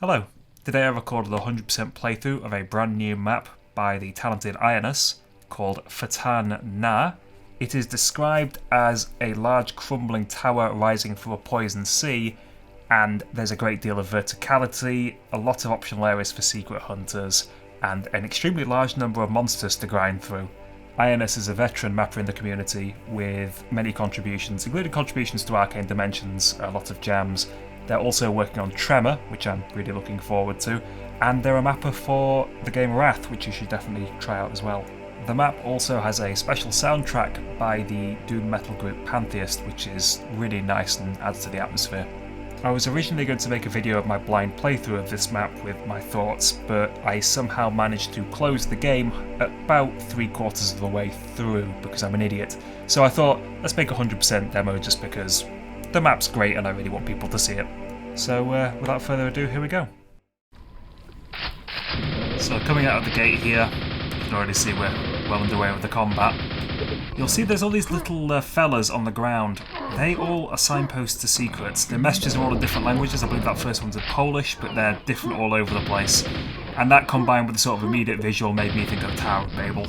Hello, today I recorded a 100% playthrough of a brand new map by the talented ion3 called Fhtagn-Nagh. It is described as a large crumbling tower rising from a poison sea, and there's a great deal of verticality, a lot of optional areas for secret hunters, and an extremely large number of monsters to grind through. ion3 is a veteran mapper in the community with many contributions, including contributions to Arcane Dimensions, a lot of jams. They're also working on Tremor, which I'm really looking forward to, and they're a mapper for the game Wrath, which you should definitely try out as well. The map also has a special soundtrack by the doom metal group Pantheist, which is really nice and adds to the atmosphere. I was originally going to make a video of my blind playthrough of this map with my thoughts, but I somehow managed to close the game about 3/4 of the way through because I'm an idiot. So I thought, let's make a 100% demo just because the map's great and I really want people to see it. So without further ado, here we go. So coming out of the gate here, you can already see we're well underway with the combat. You'll see there's all these little fellas on the ground. They all are signposts to secrets. The messages are all in different languages. I believe that first one's in Polish, but they're different all over the place. And that combined with the sort of immediate visual made me think of Tower of Babel.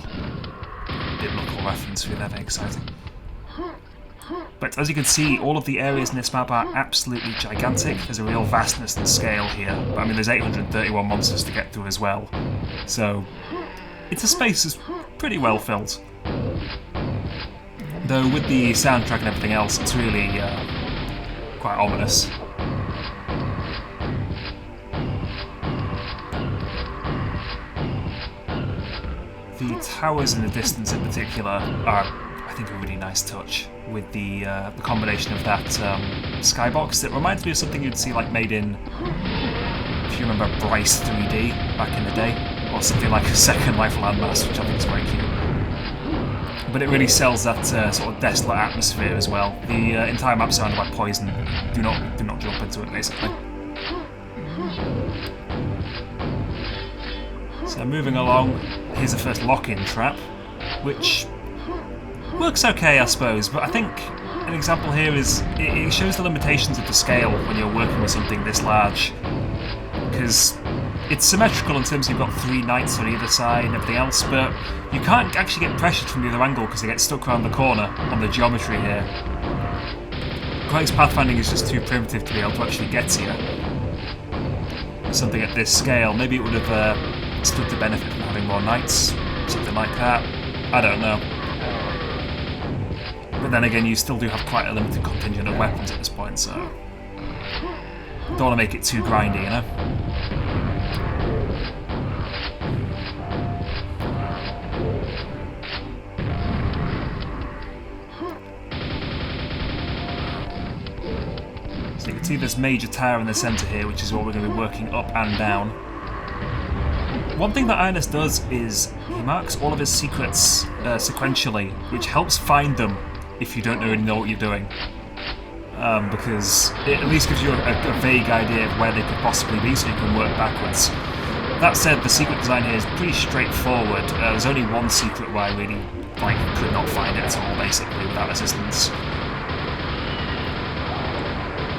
Biblical reference, really very exciting. But as you can see, all of the areas in this map are absolutely gigantic. There's a real vastness and scale here. But I mean, there's 831 monsters to get through as well. So it's a space that's pretty well filled. Though with the soundtrack and everything else, it's really quite ominous. The towers in the distance in particular are, I think, a really nice touch with the combination of that skybox that reminds me of something you'd see like made in, if you remember, Bryce 3D back in the day, or something like a Second Life landmass, which I think is very cute. But it really sells that sort of desolate atmosphere as well. The entire map's surrounded by poison. Do not jump into it, basically. So moving along, here's the first lock-in trap, which works okay, I suppose, but I think an example here is it shows the limitations of the scale when you're working with something this large, because it's symmetrical in terms of you've got 3 knights on either side and everything else, but you can't actually get pressured from the other angle because they get stuck around the corner on the geometry here. Quake's pathfinding is just too primitive to be able to actually get to you. Something at this scale, maybe it would have stood to benefit from having more knights, something like that. I don't know. But then again, you still do have quite a limited contingent of weapons at this point, so don't want to make it too grindy, you know? So you can see this major tower in the centre here, which is what we're going to be working up and down. One thing that ion3 does is he marks all of his secrets sequentially, which helps find them if you don't really know what you're doing. Because it at least gives you a vague idea of where they could possibly be, so you can work backwards. That said, the secret design here is pretty straightforward. There's only one secret where I really could not find it at all, basically, without assistance.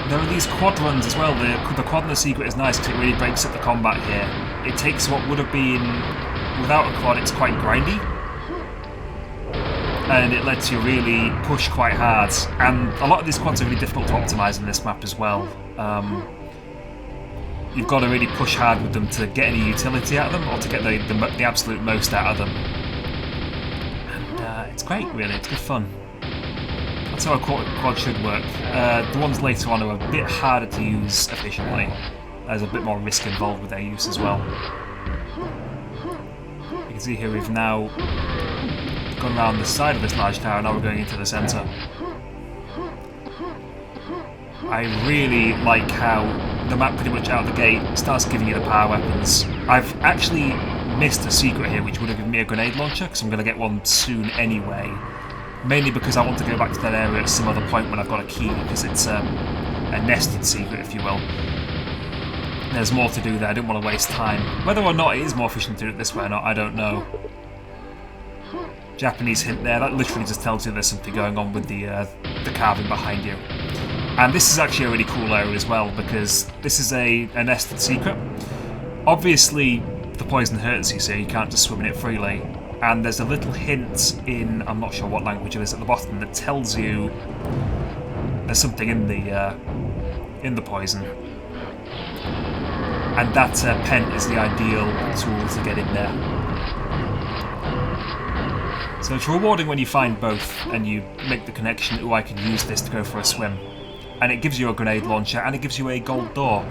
There are these quad runs as well. The quad in the secret is nice because it really breaks up the combat here. It takes what would have been, without a quad, it's quite grindy, and it lets you really push quite hard. And a lot of these quads are really difficult to optimise in this map as well. You've got to really push hard with them to get any utility out of them, or to get the absolute most out of them. And it's great, really. It's good fun. That's how a quad should work. The ones later on are a bit harder to use efficiently. There's a bit more risk involved with their use as well. You can see here we've now gone around the side of this large tower, now we're going into the centre. I really like how the map pretty much out of the gate starts giving you the power weapons. I've actually missed a secret here which would have given me a grenade launcher, because I'm going to get one soon anyway. Mainly because I want to go back to that area at some other point when I've got a key, because it's a nested secret, if you will. There's more to do there, I didn't want to waste time. Whether or not it is more efficient to do it this way or not, I don't know. Japanese hint there, that literally just tells you there's something going on with the carving behind you. And this is actually a really cool area as well, because this is a nested secret. Obviously, the poison hurts you, so you can't just swim in it freely. And there's a little hint in, I'm not sure what language it is at the bottom, that tells you there's something in the poison. And that pen is the ideal tool to get in there. So it's rewarding when you find both and you make the connection, oh, I can use this to go for a swim. And it gives you a grenade launcher and it gives you a gold door.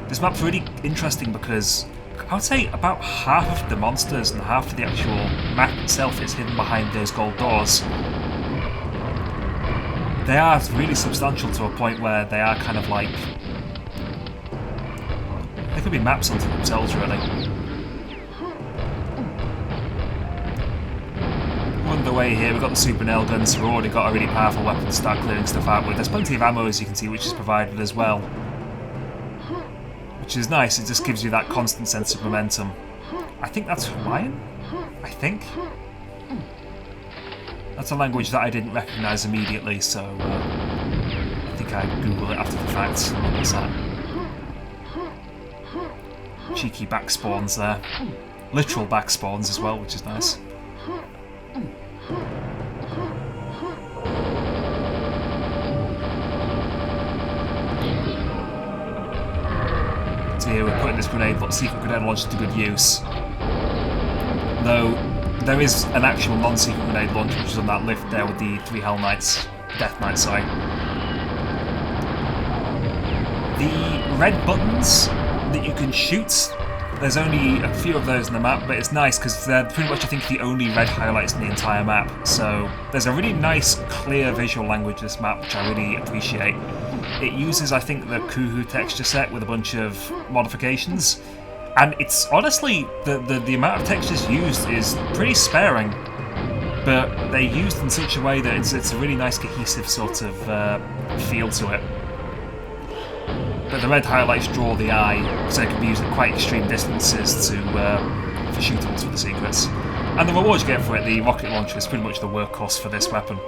This map's really interesting because I would say about half of the monsters and half of the actual map itself is hidden behind those gold doors. They are really substantial to a point where they are kind of like... they could be maps unto themselves, really. On the way here, we've got the super nail guns, so we've already got a really powerful weapon to start clearing stuff out with. There's plenty of ammo, as you can see, which is provided as well. Which is nice, it just gives you that constant sense of momentum. I think that's Hawaiian? I think? That's a language that I didn't recognise immediately, so I think I googled it after the fact. What's that? Cheeky back spawns there. Literal back spawns as well, which is nice. So here we're putting this secret grenade launcher to good use. Though there is an actual non-secret grenade launcher which is on that lift there with the 3 Hell Knights. Death Knights, sorry. The red buttons that you can shoot, there's only a few of those in the map, but it's nice because they're pretty much, I think, the only red highlights in the entire map. So there's a really nice, clear visual language to this map, which I really appreciate. It uses, I think, the Kuhu texture set with a bunch of modifications. And it's honestly, the amount of textures used is pretty sparing, but they're used in such a way that it's a really nice cohesive sort of feel to it. But the red highlights draw the eye, so it can be used at quite extreme distances for shootables for the secrets. And the reward you get for it, the rocket launcher, is pretty much the workhorse for this weapon.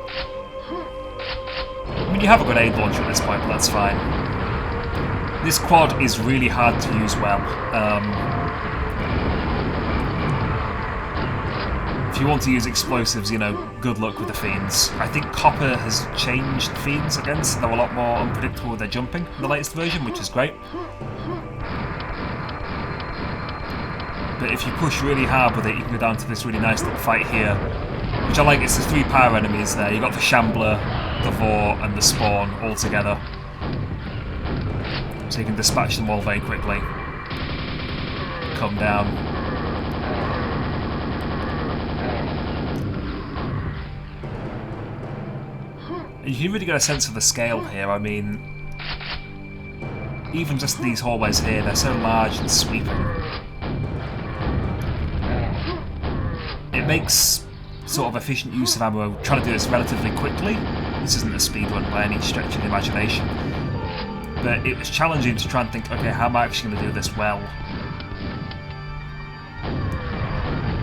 I mean, you have a grenade launcher at this point, but that's fine. This quad is really hard to use well. If you want to use explosives, you know, good luck with the Fiends. I think Copper has changed Fiends again, so they're a lot more unpredictable with their jumping in the latest version, which is great. But if you push really hard with it, you can go down to this really nice little fight here, which I like. It's the 3 power enemies there. You've got the Shambler, the Vor, and the Spawn all together. So you can dispatch them all very quickly. Come down. You can really get a sense of the scale here. I mean, even just these hallways here, they're so large and sweeping. It makes sort of efficient use of ammo trying to do this relatively quickly. This isn't a speedrun by any stretch of the imagination. But it was challenging to try and think, okay, how am I actually going to do this well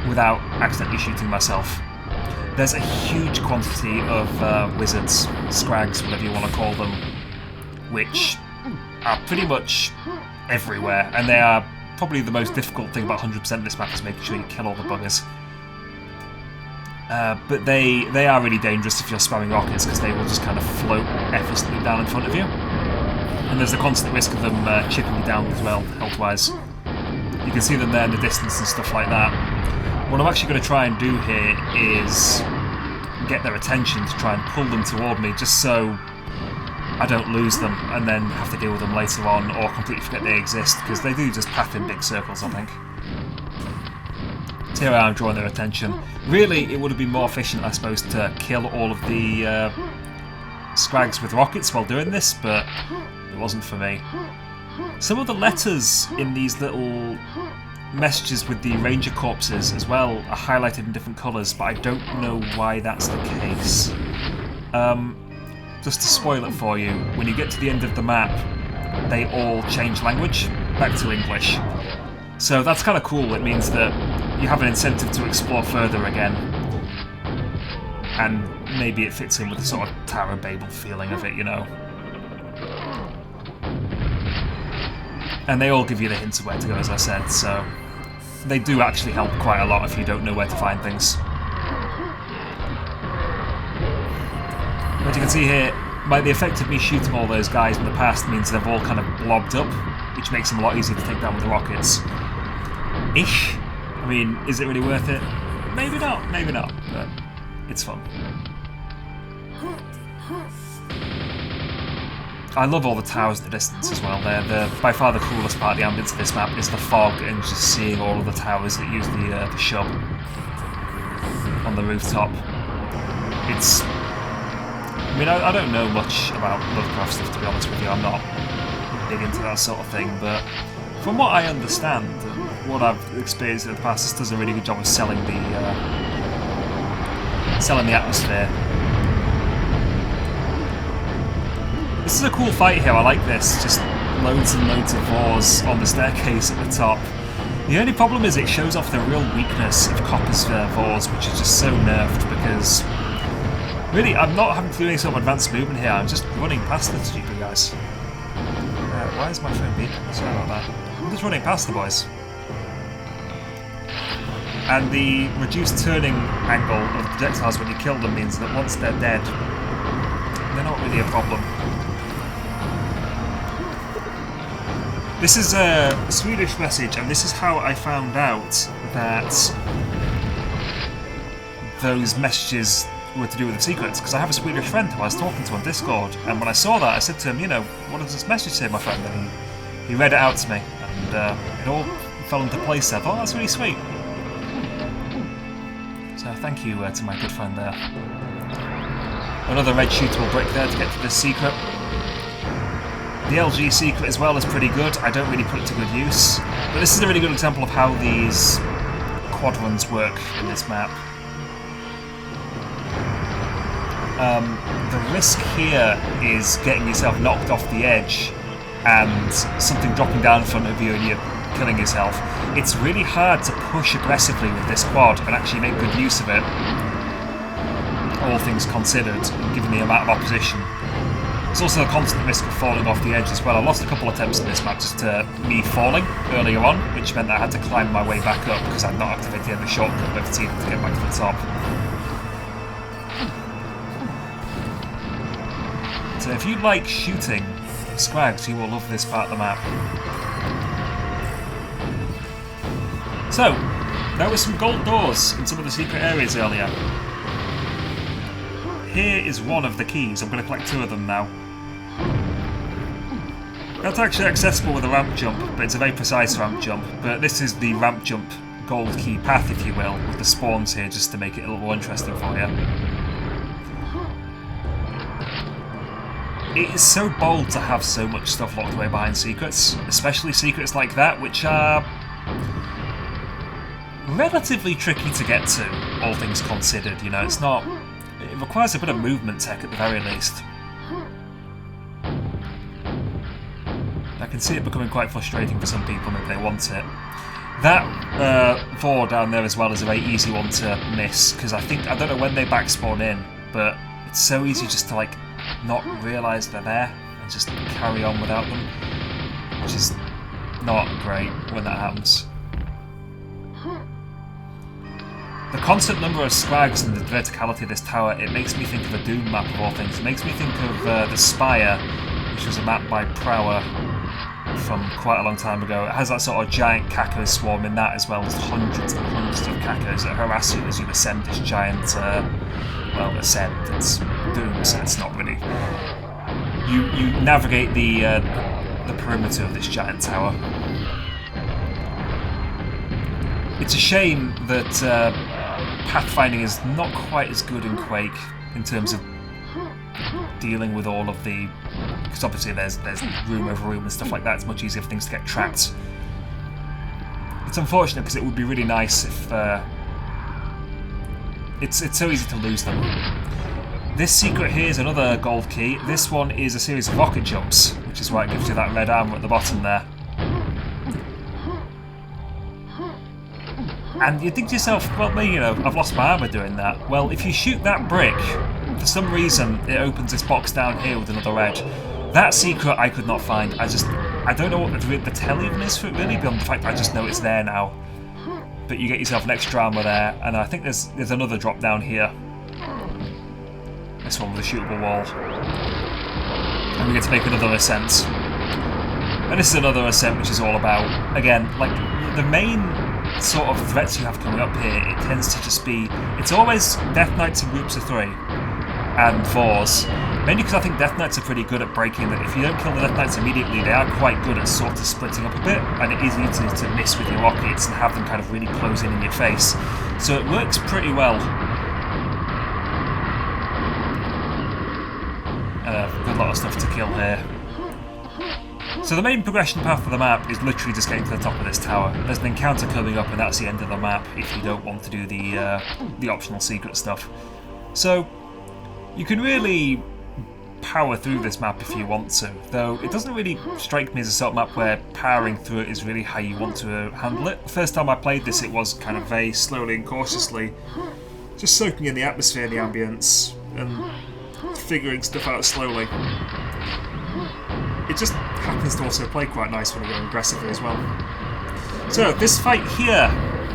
without accidentally shooting myself? There's a huge quantity of wizards, scrags, whatever you want to call them, which are pretty much everywhere, and they are probably the most difficult thing about 100% of this map is making sure you kill all the buggers. But they are really dangerous if you're spamming rockets, because they will just kind of float effortlessly down in front of you. And there's the constant risk of them chipping you down as well, health-wise. You can see them there in the distance and stuff like that. What I'm actually going to try and do here is get their attention to try and pull them toward me, just so I don't lose them and then have to deal with them later on or completely forget they exist, because they do just path in big circles, I think. So here I am drawing their attention. Really, it would have been more efficient, I suppose, to kill all of the scrags with rockets while doing this, but it wasn't for me. Some of the letters in these little messages with the ranger corpses as well are highlighted in different colours, but I don't know why that's the case. Just to spoil it for you, when you get to the end of the map, they all change language back to English. So that's kind of cool. It means that you have an incentive to explore further again, and maybe it fits in with the sort of Tower of Babel feeling of it, you know. And they all give you the hints of where to go, as I said, so they do actually help quite a lot if you don't know where to find things. But you can see here, the effect of me shooting all those guys in the past means they've all kind of blobbed up, which makes them a lot easier to take down with the rockets. Ish. I mean, is it really worth it? Maybe not, but it's fun. I love all the towers in the distance as well. They're by far the coolest part of the ambience of this map is the fog and just seeing all of the towers that use the shub on the rooftop. It's... I mean, I don't know much about Lovecraft stuff, to be honest with you. I'm not big into that sort of thing, but from what I understand and what I've experienced in the past, this does a really good job of selling the atmosphere. This is a cool fight here, I like this. Just loads and loads of Vors on the staircase at the top. The only problem is it shows off the real weakness of Copper's Vors, which is just so nerfed because... Really, I'm not having to do any sort of advanced movement here, I'm just running past the stupid guys. Why is my phone beeping? Sorry about that. I'm just running past the boys. And the reduced turning angle of the projectiles when you kill them means that once they're dead, they're not really a problem. This is a Swedish message, and this is how I found out that those messages were to do with the secrets, because I have a Swedish friend who I was talking to on Discord, and when I saw that I said to him, you know, what does this message say, my friend? And he read it out to me, and it all fell into place there. I thought, that's really sweet. So thank you to my good friend there. Another red shootable brick there to get to this secret. The LG secret as well is pretty good. I don't really put it to good use, but this is a really good example of how these quadrants work in this map. The risk here is getting yourself knocked off the edge and something dropping down in front of you and you're killing yourself. It's really hard to push aggressively with this quad and actually make good use of it, all things considered, given the amount of opposition. There's also a constant risk of falling off the edge as well. I lost a couple of attempts in this map just to me falling earlier on, which meant that I had to climb my way back up because I'd not activated the shortcut with T to get back to the top. So if you like shooting scrags, you will love this part of the map. So, there were some gold doors in some of the secret areas earlier. Here is one of the keys. I'm going to collect 2 of them now. That's actually accessible with a ramp jump, but it's a very precise ramp jump. But this is the ramp jump gold key path, if you will, with the spawns here just to make it a little more interesting for you. It is so bold to have so much stuff locked away behind secrets, especially secrets like that, which are relatively tricky to get to, all things considered. You know, it's not... It requires a bit of movement tech at the very least. I can see it becoming quite frustrating for some people if they want it. That Vor down there as well is a very easy one to miss, because I don't know when they back spawn in, but it's so easy just to like not realise they're there and just carry on without them, which is not great when that happens. The constant number of scrags and the verticality of this tower, it makes me think of a Doom map of all things. It makes me think of the Spire, which was a map by Prower from quite a long time ago. It has that sort of giant Caco swarm in that as well. There's hundreds and hundreds of Cacos that harass you as you ascend this giant, well, ascend, it's Doom, so it's not really... You navigate the perimeter of this giant tower. It's a shame that pathfinding is not quite as good in Quake in terms of dealing with all of the... Because obviously there's room over room and stuff like that. It's much easier for things to get trapped. It's unfortunate because it would be really nice if... It's so easy to lose them. This secret here is another gold key. This one is a series of rocket jumps, which is why it gives you that red armor at the bottom there. And you think to yourself, well, you know, I've lost my armour doing that. Well, if you shoot that brick, for some reason it opens this box down here with another red. That secret I could not find. I just I don't know what the tell even is for it really, beyond the fact that I just know it's there now. But you get yourself an extra armor there, and I think there's another drop down here. This one with a shootable wall. And we get to make another ascent. And this is another ascent which is all about, again, like the main sort of threats you have coming up here, it tends to just be, it's always Death Knights in groups of 3 and Vors. Mainly because I think Death Knights are pretty good at breaking that. If you don't kill the Death Knights immediately, they are quite good at sort of splitting up a bit, and it is easy to miss with your rockets and have them kind of really close in your face. So it works pretty well. Good lot of stuff to kill here. So the main progression path of the map is literally just getting to the top of this tower. There's an encounter coming up, and that's the end of the map if you don't want to do the optional secret stuff. So you can really power through this map if you want to, though it doesn't really strike me as a sort of map where powering through it is really how you want to handle it. The first time I played this, it was kind of very slowly and cautiously, just soaking in the atmosphere and the ambience, and figuring stuff out slowly. It just happens to also play quite nice when you're going aggressively as well. So this fight here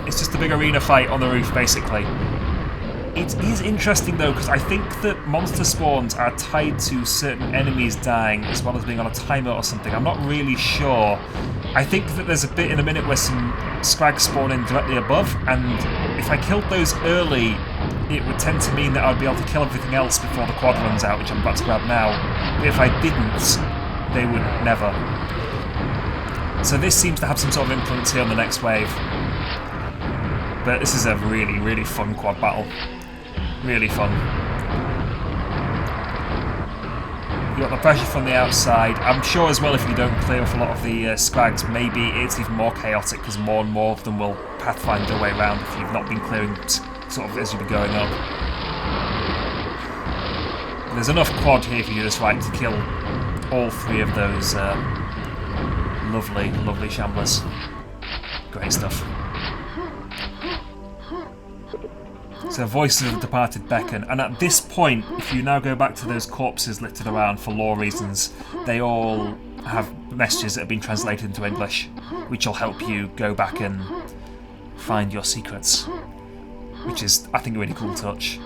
is just a big arena fight on the roof, basically. It is interesting though, because I think that monster spawns are tied to certain enemies dying as well as being on a timer or something. I'm not really sure. I think that there's a bit in a minute where some scrags spawn in directly above, and if I killed those early, it would tend to mean that I'd be able to kill everything else before the quad runs out, which I'm about to grab now. But if I didn't, they would never. So this seems to have some sort of influence here on the next wave. But this is a really, really fun quad battle. Really fun. You've got the pressure from the outside. I'm sure as well if you don't clear off a lot of the scrags, maybe it's even more chaotic because more and more of them will pathfind their way around if you've not been clearing sort of as you've been going up. There's enough quad here if you do this right to kill all 3 of those lovely, lovely shamblers. Great stuff. So voices of the departed beckon, and at this point, if you now go back to those corpses littered around for lore reasons, they all have messages that have been translated into English, which will help you go back and find your secrets, which is, I think, a really cool touch.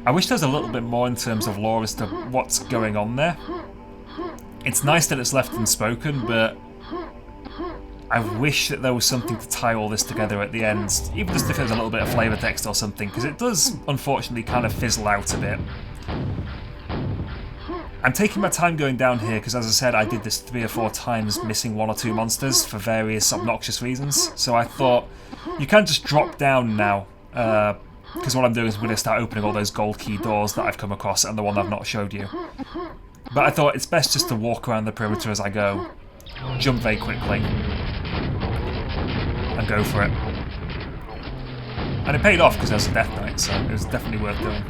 I wish there was a little bit more in terms of lore as to what's going on there. It's nice that it's left unspoken, but I wish that there was something to tie all this together at the end, even just if there's a little bit of flavour text or something, because it does, unfortunately, kind of fizzle out a bit. I'm taking my time going down here, because as I said, I did this 3 or 4 times, missing 1 or 2 monsters for various obnoxious reasons, so I thought, you can't just drop down now, because what I'm doing is I'm going to start opening all those gold key doors that I've come across and the one I've not showed you. But I thought it's best just to walk around the perimeter as I go, jump very quickly, and go for it. And it paid off because I was a Death Knight, so it was definitely worth doing.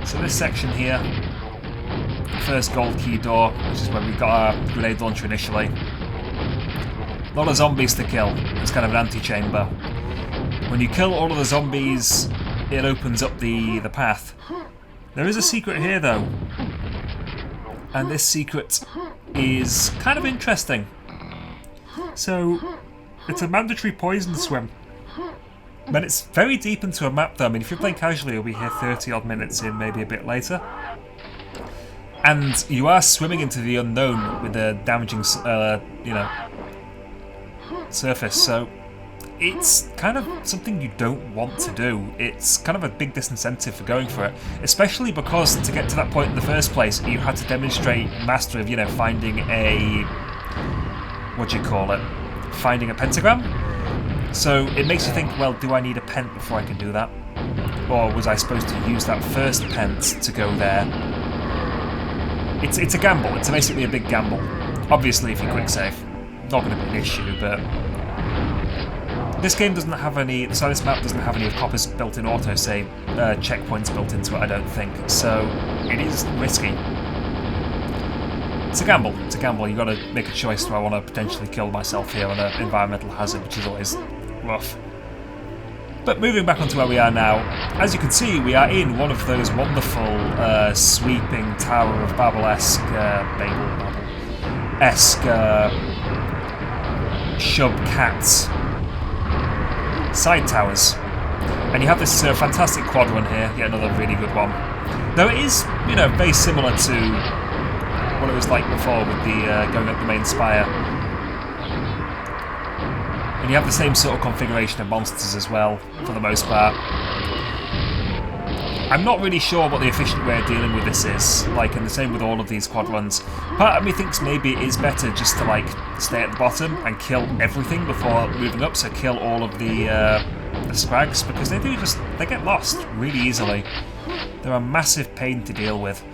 So this section here, first gold key door, which is where we got our grenade launcher initially. A lot of zombies to kill. It's kind of an anti-chamber. When you kill all of the zombies, it opens up the path. There is a secret here though, and this secret is kind of interesting. So, it's a mandatory poison swim. But it's very deep into a map though. I mean, if you're playing casually, you'll be here 30 odd minutes in, maybe a bit later. And you are swimming into the unknown with a damaging, surface, so it's kind of something you don't want to do. It's kind of a big disincentive for going for it, especially because to get to that point in the first place, you had to demonstrate mastery of, finding a... finding a pentagram. So it makes you think, well, do I need a pent before I can do that? Or was I supposed to use that first pent to go there? It's a gamble. It's basically a big gamble. Obviously, if you quick save, not going to be an issue, but this game doesn't have any. So this map doesn't have any of Copper's built-in autosave checkpoints built into it, I don't think. So it is risky. It's a gamble. It's a gamble. You got to make a choice. Do I want to potentially kill myself here on an environmental hazard, which is always rough. But moving back onto where we are now, as you can see, we are in one of those wonderful sweeping Tower of Babel-esque, Babel-esque Shub Cats side towers. And you have this fantastic quad run here, yet another really good one. Though it is, you know, very similar to what it was like before with the going up the main spire. And you have the same sort of configuration of monsters as well, for the most part. I'm not really sure what the efficient way of dealing with this is, like, and the same with all of these quad runs. Part of me thinks maybe it is better just to, like, stay at the bottom and kill everything before moving up, so kill all of the scrags, because they get lost really easily. They're a massive pain to deal with.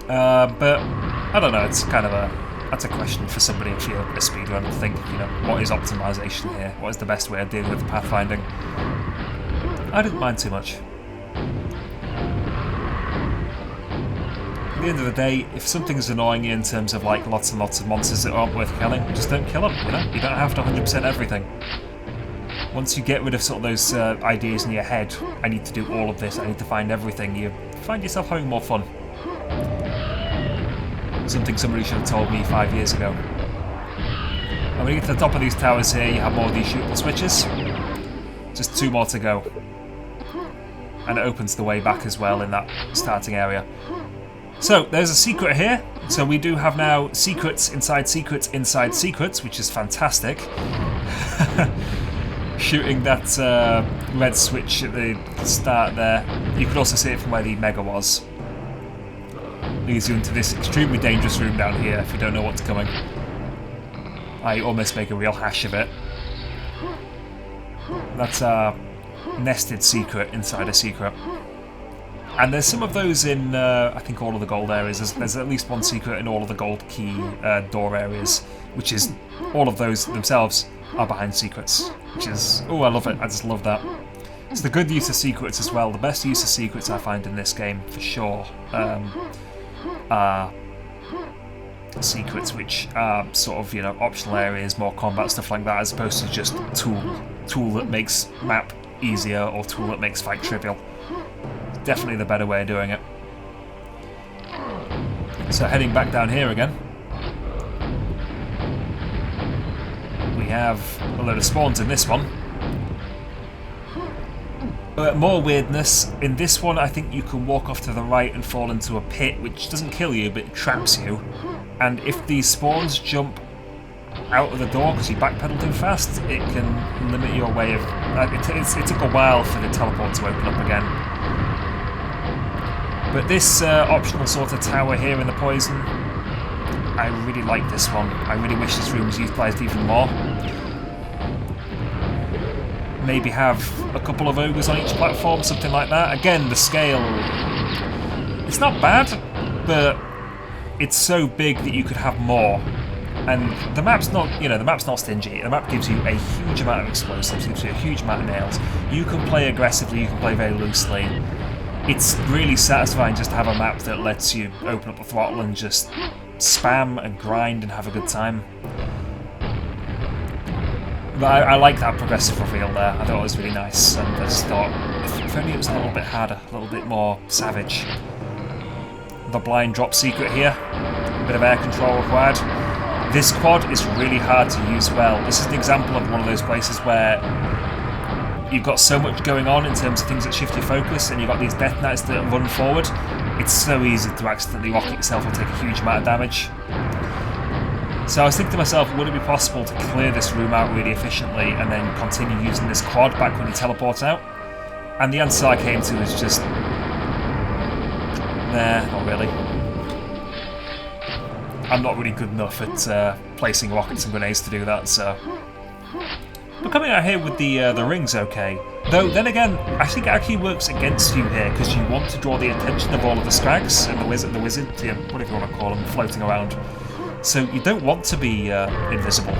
But, I don't know, it's kind of that's a question for somebody if you're a speedrunner to think, you know, what is optimization here? What is the best way of dealing with the pathfinding? I didn't mind too much. At the end of the day, if something's annoying you in terms of like lots and lots of monsters that aren't worth killing, just don't kill them, you know? You don't have to 100% everything. Once you get rid of sort of those ideas in your head, I need to do all of this, I need to find everything, you find yourself having more fun. Something somebody should have told me 5 years ago. And when you get to the top of these towers here, you have more of these shootable switches. Just 2 more to go. And it opens the way back as well in that starting area. So, there's a secret here. So we do have now secrets inside secrets inside secrets, which is fantastic. Shooting that red switch at the start there. You could also see it from where the Mega was. Leads you into this extremely dangerous room down here if you don't know what's coming. I almost make a real hash of it. That's a nested secret inside a secret. And there's some of those in, I think, all of the gold areas. There's at least one secret in all of the gold key door areas, which is all of those themselves are behind secrets. Which is, oh, I love it. I just love that. It's the good use of secrets as well. The best use of secrets I find in this game, for sure, are secrets which are sort of, you know, optional areas, more combat, stuff like that, as opposed to just tool that makes map easier or tool that makes fight trivial. Definitely the better way of doing it. So heading back down here again, we have a load of spawns in this one. More weirdness. In this one, I think you can walk off to the right and fall into a pit, which doesn't kill you, but it traps you. And if these spawns jump out of the door because you backpedal too fast, it can limit your way of... it took a while for the teleport to open up again. But this optional sort of tower here in the poison, I really like this one. I really wish this room was utilised even more. Maybe have a couple of ogres on each platform, something like that. Again, the scale, it's not bad, but it's so big that you could have more. And the map's not, you know, the map's not stingy. The map gives you a huge amount of explosives, gives you a huge amount of nails. You can play aggressively, you can play very loosely. It's really satisfying just to have a map that lets you open up the throttle and just spam and grind and have a good time. But I like that progressive reveal there. I thought it was really nice, and I just thought, if only it was a little bit harder, a little bit more savage. The blind drop secret here, a bit of air control required. This quad is really hard to use well. This is an example of one of those places where you've got so much going on in terms of things that shift your focus, and you've got these death knights that run forward. It's so easy to accidentally rocket yourself or take a huge amount of damage. So I was thinking to myself, would it be possible to clear this room out really efficiently and then continue using this quad back when you teleport out? And the answer I came to is just... nah, not really. I'm not really good enough at placing rockets and grenades to do that, so... But coming out here with the ring's okay. Though, then again, I think it actually works against you here, because you want to draw the attention of all of the scrags and the wizard, yeah, whatever you want to call them, floating around. So you don't want to be invisible.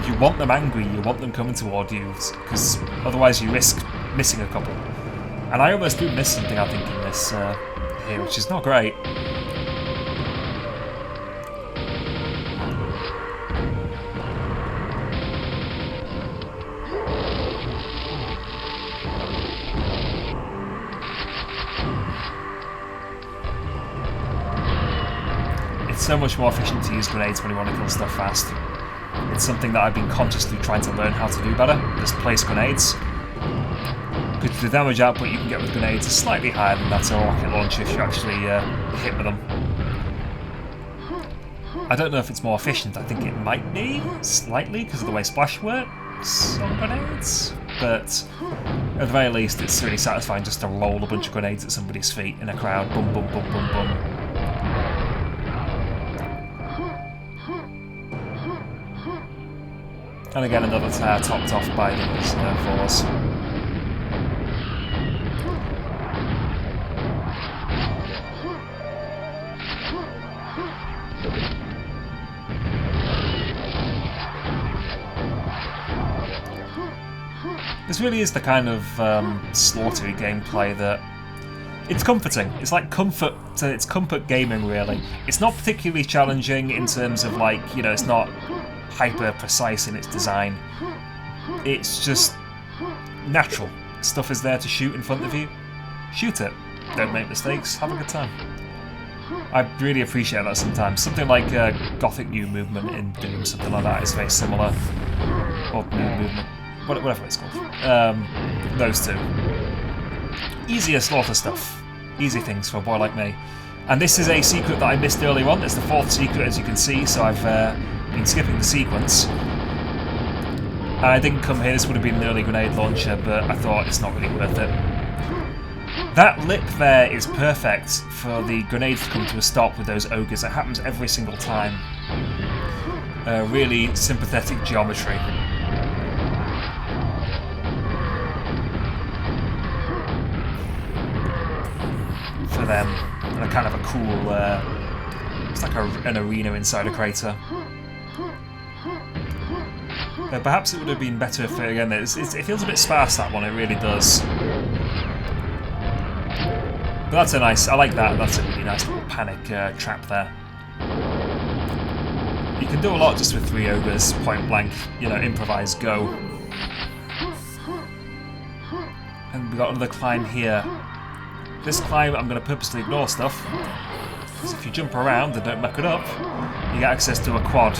You want them angry, you want them coming toward you, because otherwise you risk missing a couple. And I almost do miss something, I think, in this here, which is not great. It's so much more efficient to use grenades when you want to kill stuff fast. It's something that I've been consciously trying to learn how to do better, just place grenades. Because the damage output you can get with grenades is slightly higher than that of a rocket launcher if you actually hit with them. I don't know if it's more efficient, I think it might be, slightly, because of the way splash works on grenades. But at the very least, it's really satisfying just to roll a bunch of grenades at somebody's feet in a crowd. Boom, boom, boom, boom, boom. And again, another tower topped off by these fours. This really is the kind of slaughtery gameplay that it's comforting. It's like comfort. It's comfort gaming, really. It's not particularly challenging in terms of like, you know, it's not hyper precise in its design. It's just natural. Stuff is there to shoot in front of you. Shoot it. Don't make mistakes. Have a good time. I really appreciate that sometimes. Something like Gothic New Movement in Doom, something like that is very similar. Or New Movement. Whatever it's called. Those two. Easier slaughter stuff. Easy things for a boy like me. And this is a secret that I missed earlier on. It's the fourth secret, as you can see, so I've been skipping the sequence. And I didn't come here, this would have been an early grenade launcher, but I thought it's not really worth it. That lip there is perfect for the grenades to come to a stop with those ogres. It happens every single time. Really sympathetic geometry. For them, and a kind of a cool, it's like an arena inside a crater. Perhaps it would have been better if, again, it feels a bit sparse, that one, it really does. But that's a nice, I like that, that's a really nice little panic trap there. You can do a lot just with 3 ogres, point blank, you know, improvise, go. And we got another climb here. This climb, I'm going to purposely ignore stuff, because if you jump around and don't muck it up, you get access to a quad,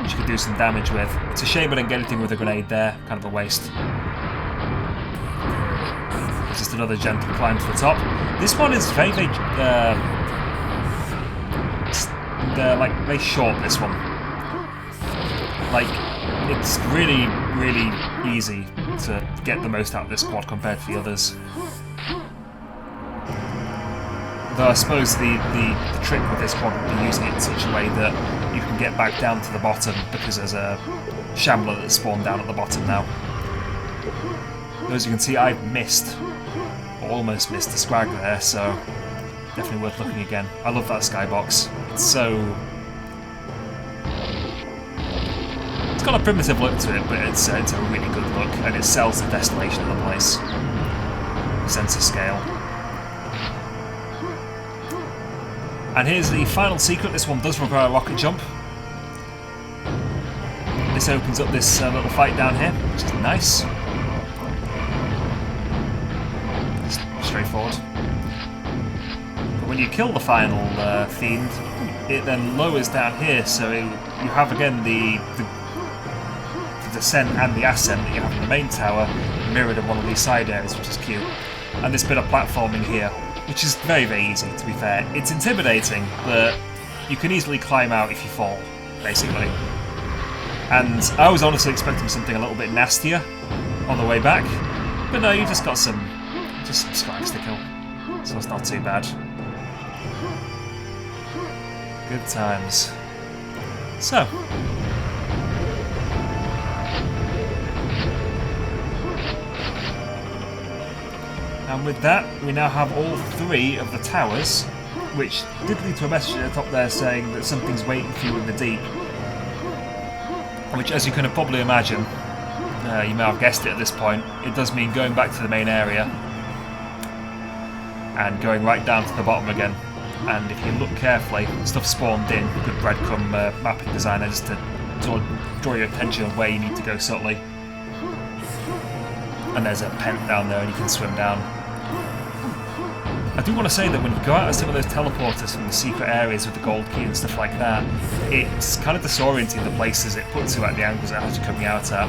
which you can do some damage with. It's a shame I didn't get anything with a grenade there, kind of a waste. Just another gentle climb to the top. This one is very, very, like, very short, this one. Like, it's really, really easy to get the most out of this quad compared to the others. Though I suppose the trick with this quad would be using it in such a way that you can get back down to the bottom, because there's a shambler that's spawned down at the bottom now. Though as you can see, I've missed, or almost missed, the scrag there, so definitely worth looking again. I love that skybox. It's so... It's got a primitive look to it, but it's a really good look, and it sells the desolation of the place. Sense of scale. And here's the final secret. This one does require a rocket jump. This opens up this little fight down here, which is nice. Just straightforward. But when you kill the final fiend, it then lowers down here, so you have again the descent and the ascent that you have in the main tower mirrored in one of these side areas, which is cute. And this bit of platforming here, which is very, very easy, to be fair. It's intimidating, but you can easily climb out if you fall, basically. And I was honestly expecting something a little bit nastier on the way back, but no, you just got some scrags to kill, so it's not too bad. Good times. So. And with that, we now have all 3 of the towers, which did lead to a message at the top there saying that something's waiting for you in the deep. Which, as you can probably imagine, you may have guessed it at this point, it does mean going back to the main area and going right down to the bottom again. And if you look carefully, stuff spawned in, good breadcrumb mapping designer, just to draw your attention on where you need to go subtly. And there's a pent down there and you can swim down. I do want to say that when you go out of some of those teleporters from the secret areas with the gold key and stuff like that, it's kind of disorienting the places it puts you at, the angles it has you coming out at.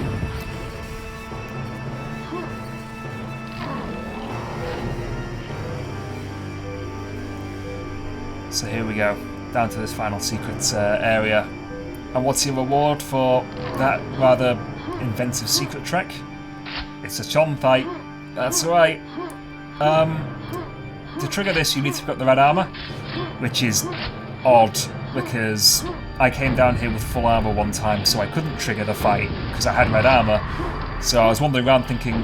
So here we go, down to this final secret area. And what's your reward for that rather inventive secret trek? It's a Chon fight. That's right. To trigger this, you need to pick up the red armor, which is odd because I came down here with full armor one time, so I couldn't trigger the fight because I had red armor. So I was wandering around thinking,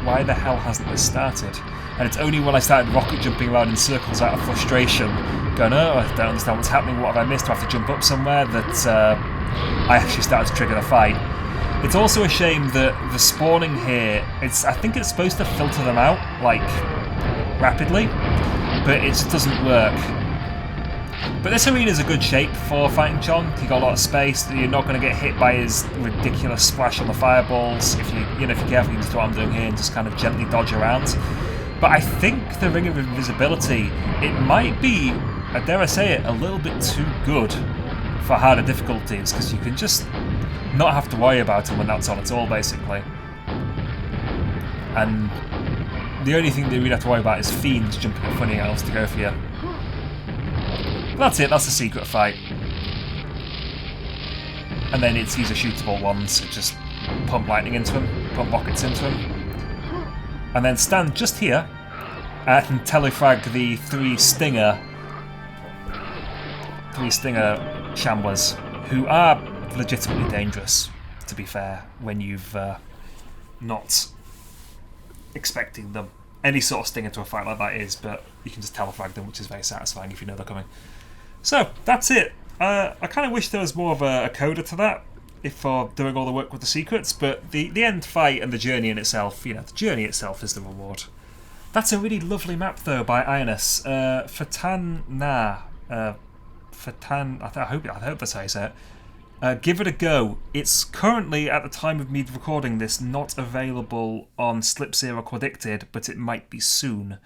why the hell hasn't this started? And it's only when I started rocket jumping around in circles out of frustration, going, oh, I don't understand what's happening, what have I missed, do I have to jump up somewhere, that I actually started to trigger the fight. It's also a shame that the spawning here, I think it's supposed to filter them out, like, rapidly, but it just doesn't work. But this arena is a good shape for fighting Chon. You've got a lot of space, you're not going to get hit by his ridiculous splash on the fireballs. If you're careful, you can just do what I'm doing here and just kind of gently dodge around. But I think the Ring of Invisibility, it might be, dare I say it, a little bit too good for harder difficulties, because you can just not have to worry about him when that's on at all, basically. And the only thing that you really have to worry about is fiends jumping at funny angles to go for you. But that's it, that's the secret fight. And then it's these are shootable ones, just pump lightning into him, pump rockets into him. And then stand just here and telefrag the three stinger shamblers, who are legitimately dangerous, to be fair, when you've not expecting them. Any sort of stinger to a fight like that is, but you can just telefrag them, which is very satisfying if you know they're coming. So, that's it. I kind of wish there was more of a coda to that, for doing all the work with the secrets, but the end fight and the journey in itself, the journey itself is the reward. That's a really lovely map, though, by Ionis. Fhtagn-Nagh. I hope that's how you say it. Give it a go. It's currently, at the time of me recording this, not available on Slip0 Quadicted, but it might be soon.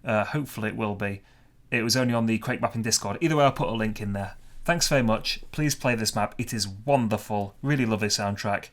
Hopefully it will be. It was only on the Quake mapping Discord. Either way, I'll put a link in there. Thanks very much. Please play this map. It is wonderful. Really lovely soundtrack.